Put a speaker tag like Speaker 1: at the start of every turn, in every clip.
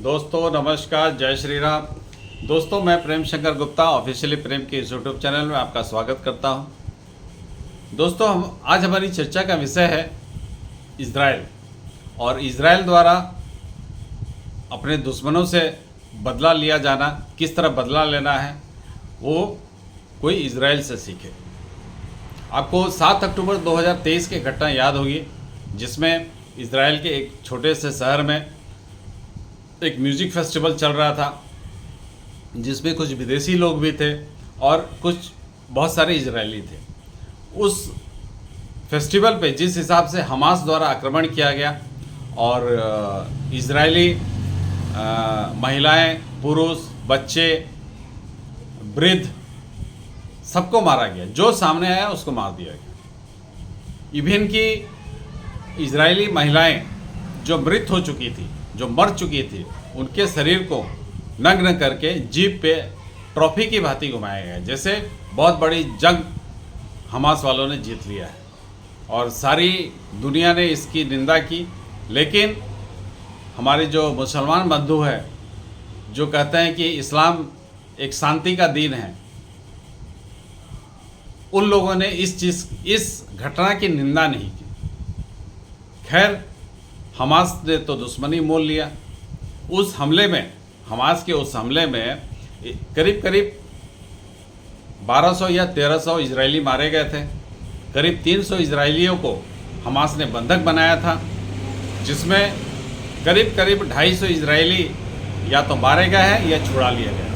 Speaker 1: दोस्तों नमस्कार, जय श्री राम। दोस्तों मैं प्रेम शंकर गुप्ता ऑफिशियली प्रेम के इस यूट्यूब चैनल में आपका स्वागत करता हूं। दोस्तों आज हमारी चर्चा का विषय है इज़राइल और इज़राइल द्वारा अपने दुश्मनों से बदला लिया जाना, किस तरह बदला लेना है वो कोई इज़राइल से सीखे। आपको 7 अक्टूबर 2023 की घटना याद होगी जिसमें इज़राइल के एक छोटे से शहर में एक म्यूज़िक फेस्टिवल चल रहा था जिसमें कुछ विदेशी लोग भी थे और कुछ बहुत सारे इजरायली थे। उस फेस्टिवल पे जिस हिसाब से हमास द्वारा आक्रमण किया गया और इजरायली महिलाएं, पुरुष, बच्चे, वृद्ध सबको मारा गया। जो सामने आया उसको मार दिया गया। इवन की इजरायली महिलाएं जो मृत हो चुकी थी, जो मर चुकी थी, उनके शरीर को नग्न करके जीप पे ट्रॉफी की भांति घुमाया गया, जैसे बहुत बड़ी जंग हमास वालों ने जीत लिया है। और सारी दुनिया ने इसकी निंदा की, लेकिन हमारे जो मुसलमान बंधु हैं जो कहते हैं कि इस्लाम एक शांति का दीन है, उन लोगों ने इस घटना की निंदा नहीं की। खैर, हमास ने तो दुश्मनी मोल लिया। उस हमले में, हमास के उस हमले में करीब 1200 या 1300 इजरायली मारे गए थे। करीब 300 इजरायलियों को हमास ने बंधक बनाया था, जिसमें करीब 250 इजरायली या तो मारे गए हैं या छुड़ा लिए गए।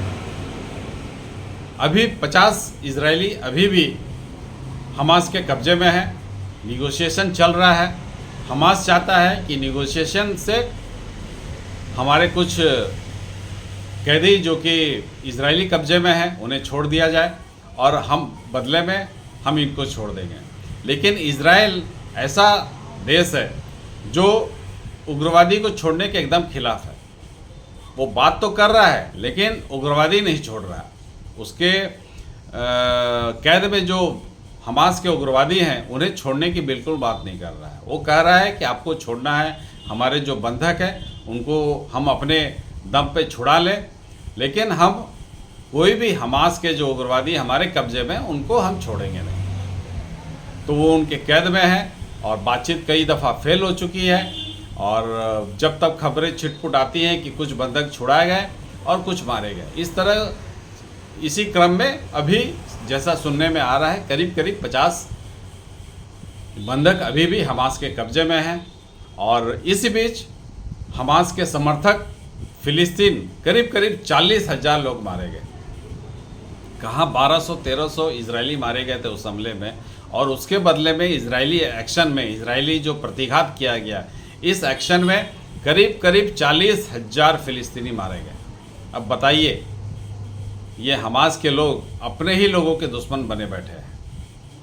Speaker 1: अभी 50 इजरायली अभी भी हमास के कब्जे में है। निगोशिएशन चल रहा है। हमास चाहता है कि निगोशिएशन से हमारे कुछ कैदी जो कि इजरायली कब्जे में हैं उन्हें छोड़ दिया जाए और हम बदले में हम इनको छोड़ देंगे। लेकिन इजराइल ऐसा देश है जो उग्रवादी को छोड़ने के एकदम खिलाफ है। वो बात तो कर रहा है लेकिन उग्रवादी नहीं छोड़ रहा। उसके कैद में जो हमास के उग्रवादी हैं उन्हें छोड़ने की बिल्कुल बात नहीं कर रहा है। वो कह रहा है कि आपको छोड़ना है, हमारे जो बंधक हैं उनको हम अपने दम पे छुड़ा लें, लेकिन हम कोई भी हमास के जो उग्रवादी हमारे कब्जे में उनको हम छोड़ेंगे नहीं। तो वो उनके कैद में है और बातचीत कई दफ़ा फेल हो चुकी है। और जब तक खबरें छिटपुट आती हैं कि कुछ बंधक छुड़ाए गए और कुछ मारे गए, इस तरह इसी क्रम में अभी जैसा सुनने में आ रहा है करीब 50 बंधक अभी भी हमास के कब्जे में हैं। और इसी बीच हमास के समर्थक फिलिस्तीन करीब 40,000 लोग मारे गए। कहाँ 1200-1300 इजरायली मारे गए थे उस हमले में, और उसके बदले में इजरायली एक्शन में, इजरायली जो प्रतिघात किया गया, इस एक्शन में करीब 40,000 फिलिस्तीनी मारे गए। अब बताइए, ये हमास के लोग अपने ही लोगों के दुश्मन बने बैठे हैं।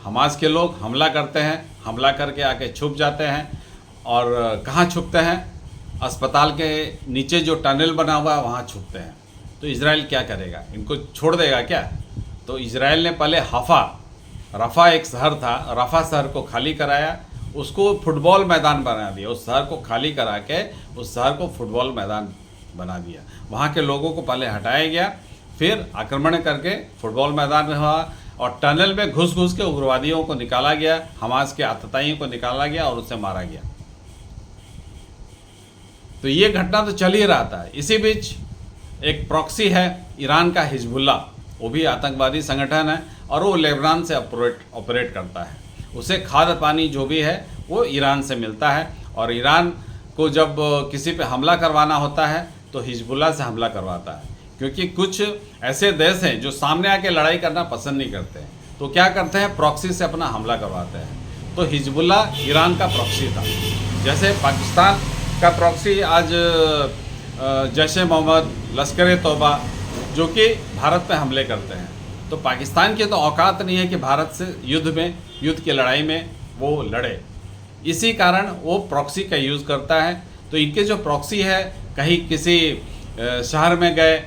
Speaker 1: हमास के लोग हमला करते हैं, हमला करके आके छुप जाते हैं। और कहाँ छुपते हैं? अस्पताल के नीचे जो टनल बना हुआ है वहाँ छुपते हैं। तो इजराइल क्या करेगा? इनको छोड़ देगा क्या? तो इजराइल ने पहले रफ़ा एक शहर था, रफ़ा शहर को खाली कराया, उसको फुटबॉल मैदान बना दिया। उस शहर को खाली करा के उस शहर को फुटबॉल मैदान बना दिया। वहाँ के लोगों को पहले हटाया गया, फिर आक्रमण करके फुटबॉल मैदान में हुआ और टनल में घुस के उग्रवादियों को निकाला गया, हमास के आतताइयों को निकाला गया और उसे मारा गया। तो ये घटना तो चल ही रहा था। इसी बीच एक प्रॉक्सी है ईरान का हिजबुल्ला, वो भी आतंकवादी संगठन है और वो लेबनान से ऑपरेट करता है। उसे खाद्य पानी जो भी है वो ईरान से मिलता है। और ईरान को जब किसी पे हमला करवाना होता है तो हिजबुल्ला से हमला करवाता है, क्योंकि कुछ ऐसे देश हैं जो सामने आके लड़ाई करना पसंद नहीं करते हैं। तो क्या करते हैं? प्रॉक्सी से अपना हमला करवाते हैं। तो हिजबुल्ला ईरान का प्रॉक्सी था। जैसे पाकिस्तान का प्रॉक्सी आज जैश-ए मोहम्मद, लश्कर-ए-तौबा जो कि भारत पे हमले करते हैं। तो पाकिस्तान की तो औकात नहीं है कि भारत से युद्ध की लड़ाई में वो लड़े। इसी कारण वो प्रॉक्सी का यूज़ करता है। तो इनके जो प्रॉक्सी है, कहीं किसी शहर में गए,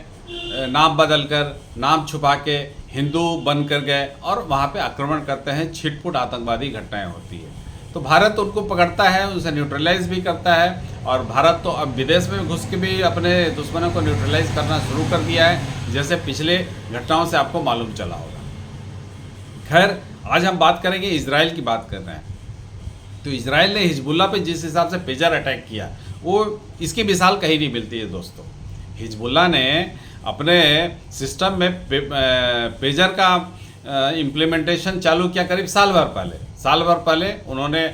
Speaker 1: नाम बदलकर, नाम छुपा के हिंदू बनकर गए और वहाँ पे आक्रमण करते हैं। छिटपुट आतंकवादी घटनाएं होती है। तो भारत उनको पकड़ता है, उसे न्यूट्रलाइज भी करता है। और भारत तो अब विदेश में घुस के भी अपने दुश्मनों को न्यूट्रलाइज करना शुरू कर दिया है, जैसे पिछले घटनाओं से आपको मालूम चला होगा। खैर, आज हम बात करेंगे, इजराइल की बात कर रहे हैं। तो इजराइल ने हिजबुल्ला पे जिस हिसाब से पेजर अटैक किया, वो इसकी मिसाल कहीं नहीं मिलती है दोस्तों। हिजबुल्ला ने अपने सिस्टम में पेजर का इम्प्लीमेंटेशन चालू किया करीब साल भर पहले उन्होंने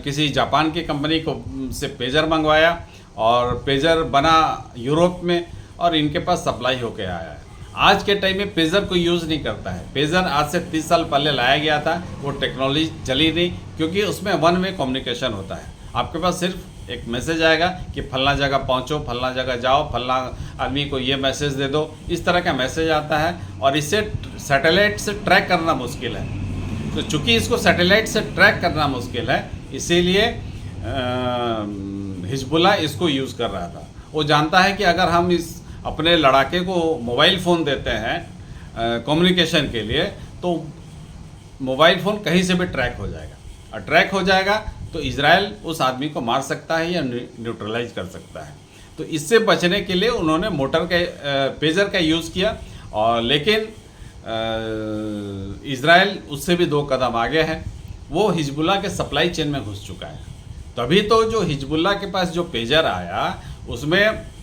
Speaker 1: किसी जापान की कंपनी को से पेजर मंगवाया और पेजर बना यूरोप में और इनके पास सप्लाई होके आया है। आज के टाइम में पेजर को यूज़ नहीं करता है। पेजर आज से 30 साल पहले लाया गया था, वो टेक्नोलॉजी चली नहीं, क्योंकि उसमें वन वे कम्युनिकेशन होता है। आपके पास सिर्फ एक मैसेज आएगा कि फलना जगह पहुंचो, फलना जगह जाओ, फलना आदमी को ये मैसेज दे दो, इस तरह का मैसेज आता है। और इसे सैटेलाइट से ट्रैक करना मुश्किल है। तो चूँकि इसको सैटेलाइट से ट्रैक करना मुश्किल है, इसीलिए हिजबुल्ला इसको यूज़ कर रहा था। वो जानता है कि अगर हम इस अपने लड़ाके को मोबाइल फ़ोन देते हैं कम्युनिकेशन के लिए, तो मोबाइल फ़ोन कहीं से भी ट्रैक हो जाएगा, और ट्रैक हो जाएगा तो इजराइल उस आदमी को मार सकता है या न्यूट्रलाइज कर सकता है। तो इससे बचने के लिए उन्होंने मोटर के पेजर का यूज़ किया। और लेकिन इजराइल उससे भी 2 कदम आगे है, वो हिजबुल्ला के सप्लाई चेन में घुस चुका है। तभी तो जो हिजबुल्ला के पास जो पेजर आया, उसमें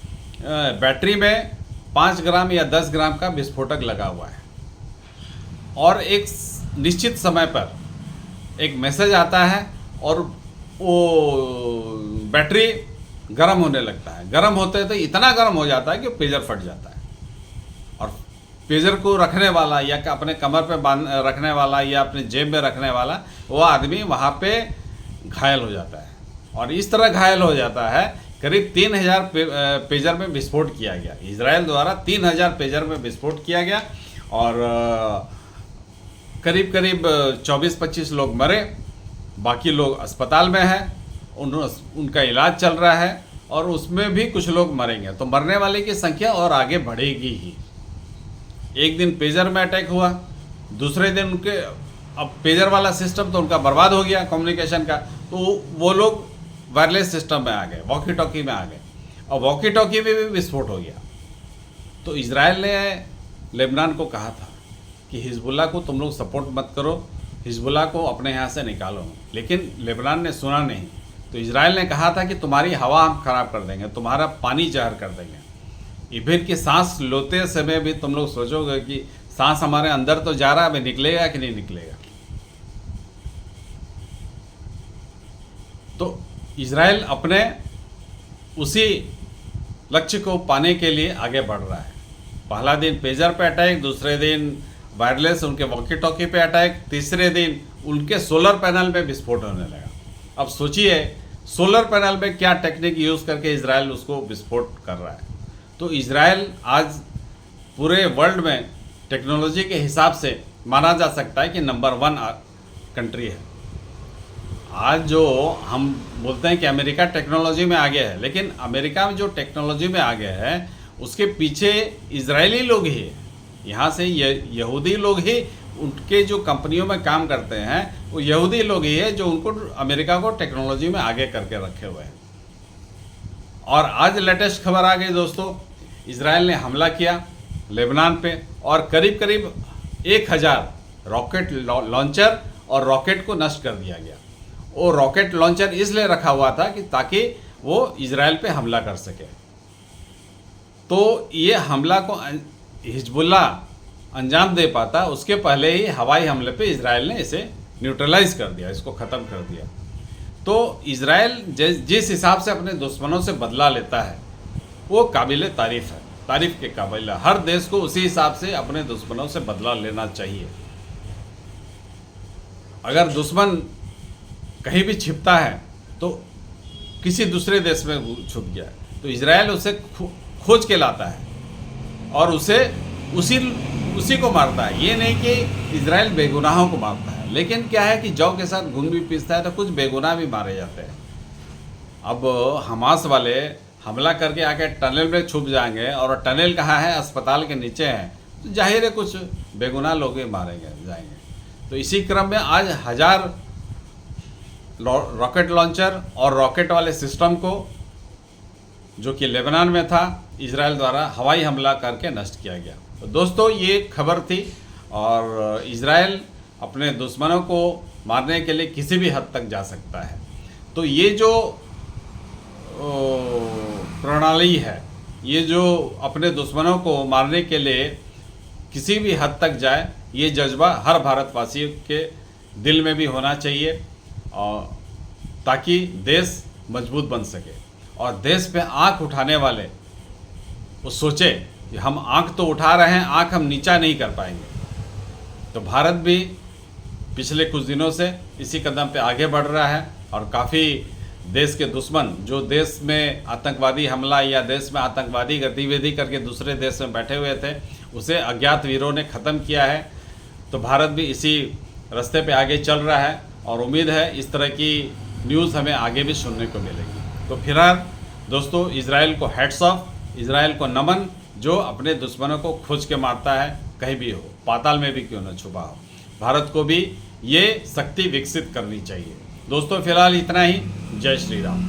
Speaker 1: बैटरी में 5 ग्राम या 10 ग्राम का विस्फोटक लगा हुआ है, और एक निश्चित समय पर एक मैसेज आता है और वो बैटरी गर्म होने लगता है। गर्म होते तो इतना गर्म हो जाता है कि पेजर फट जाता है, और पेजर को रखने वाला या अपने कमर पे रखने वाला या अपने जेब में रखने वाला वो आदमी वहाँ पे घायल हो जाता है। और इस तरह घायल हो जाता है, करीब 3000 पेजर में विस्फोट किया गया। इजराइल द्वारा 3000 पेजर में विस्फोट किया गया, और करीब 24-25 लोग मरे, बाकी लोग अस्पताल में हैं, उनका इलाज चल रहा है, और उसमें भी कुछ लोग मरेंगे। तो मरने वाले की संख्या और आगे बढ़ेगी ही। एक दिन पेजर में अटैक हुआ, दूसरे दिन उनके, अब पेजर वाला सिस्टम तो उनका बर्बाद हो गया कम्युनिकेशन का, तो वो लोग वायरलेस सिस्टम में आ गए, वॉकी टॉकी में आ गए, और वॉकी टॉकी में भी विस्फोट हो गया। तो इजराइल ने लेबनान को कहा था कि हिजबुल्ला को तुम लोग सपोर्ट मत करो, हिजबुल्ला को अपने यहाँ से निकालो, लेकिन लेबनान ने सुना नहीं। तो इजराइल ने कहा था कि तुम्हारी हवा हम खराब कर देंगे, तुम्हारा पानी जहर कर देंगे। इवन कि सांस लेते समय भी तुम लोग सोचोगे कि सांस हमारे अंदर तो जा रहा है, अभी निकलेगा कि नहीं निकलेगा। तो इजराइल अपने उसी लक्ष्य को पाने के लिए आगे बढ़ रहा है। पहला दिन पेजर पे अटैक, दूसरे दिन वायरलेस उनके वॉकी टॉकी पे अटैक, तीसरे दिन उनके सोलर पैनल में विस्फोट होने लगा। अब सोचिए सोलर पैनल में क्या टेक्निक यूज़ करके इजराइल उसको विस्फोट कर रहा है। तो इजराइल आज पूरे वर्ल्ड में टेक्नोलॉजी के हिसाब से माना जा सकता है कि नंबर 1 कंट्री है। आज जो हम बोलते हैं कि अमेरिका टेक्नोलॉजी में आगे है, लेकिन अमेरिका में जो टेक्नोलॉजी में आगे है उसके पीछे इजरायली लोग ही हैं। यहाँ से यहूदी लोग ही, उनके जो कंपनियों में काम करते हैं वो यहूदी लोग ही है जो उनको अमेरिका को टेक्नोलॉजी में आगे करके रखे हुए हैं। और आज लेटेस्ट खबर आ गई दोस्तों, इजराइल ने हमला किया लेबनान पे, और करीब 1000 रॉकेट लॉन्चर और रॉकेट को नष्ट कर दिया गया। वो रॉकेट लॉन्चर इसलिए रखा हुआ था कि ताकि वो इजराइल पे हमला कर सके। तो ये हमला को हिजबुल्ला अंजाम दे पाता, उसके पहले ही हवाई हमले पे इजराइल ने इसे न्यूट्रलाइज कर दिया, इसको ख़त्म कर दिया। तो इजराइल जिस हिसाब से अपने दुश्मनों से बदला लेता है वो काबिल तारीफ़ है, तारीफ़ के काबिल है। हर देश को उसी हिसाब से अपने दुश्मनों से बदला लेना चाहिए। अगर दुश्मन कहीं भी छिपता है तो किसी दूसरे देश में छुप गया, तो इजराइल उसे खोज के लाता है और उसे उसी को मारता है। ये नहीं कि इजराइल बेगुनाहों को मारता है, लेकिन क्या है कि जौ के साथ घुन भी पीसता है तो कुछ बेगुनाह भी मारे जाते हैं। अब हमास वाले हमला करके आके टनल में छुप जाएंगे, और टनल कहाँ है, अस्पताल के नीचे है, तो जाहिर है कुछ बेगुनाह लोग ही मारे जाएंगे। तो इसी क्रम में आज 1000 रॉकेट लॉन्चर और रॉकेट वाले सिस्टम को जो कि लेबनान में था, इजराइल द्वारा हवाई हमला करके नष्ट किया गया। तो दोस्तों ये खबर थी, और इजराइल अपने दुश्मनों को मारने के लिए किसी भी हद तक जा सकता है। तो ये जो प्रणाली है, ये जो अपने दुश्मनों को मारने के लिए किसी भी हद तक जाए, ये जज्बा हर भारतवासी के दिल में भी होना चाहिए, और ताकि देश मजबूत बन सके और देश पे आंख उठाने वाले वो सोचे कि हम आंख तो उठा रहे हैं, आंख हम नीचा नहीं कर पाएंगे। तो भारत भी पिछले कुछ दिनों से इसी कदम पे आगे बढ़ रहा है, और काफ़ी देश के दुश्मन जो देश में आतंकवादी हमला या देश में आतंकवादी गतिविधि करके दूसरे देश में बैठे हुए थे, उसे अज्ञात वीरों ने ख़त्म किया है। तो भारत भी इसी रास्ते पे आगे चल रहा है, और उम्मीद है इस तरह की न्यूज़ हमें आगे भी सुनने को मिलेगी। तो फिलहाल दोस्तों, इजराइल को हैट्स ऑफ, इजराइल को नमन, जो अपने दुश्मनों को खोज के मारता है, कहीं भी हो, पाताल में भी क्यों न छुपा हो। भारत को भी ये शक्ति विकसित करनी चाहिए। दोस्तों फिलहाल इतना ही। जय श्री राम।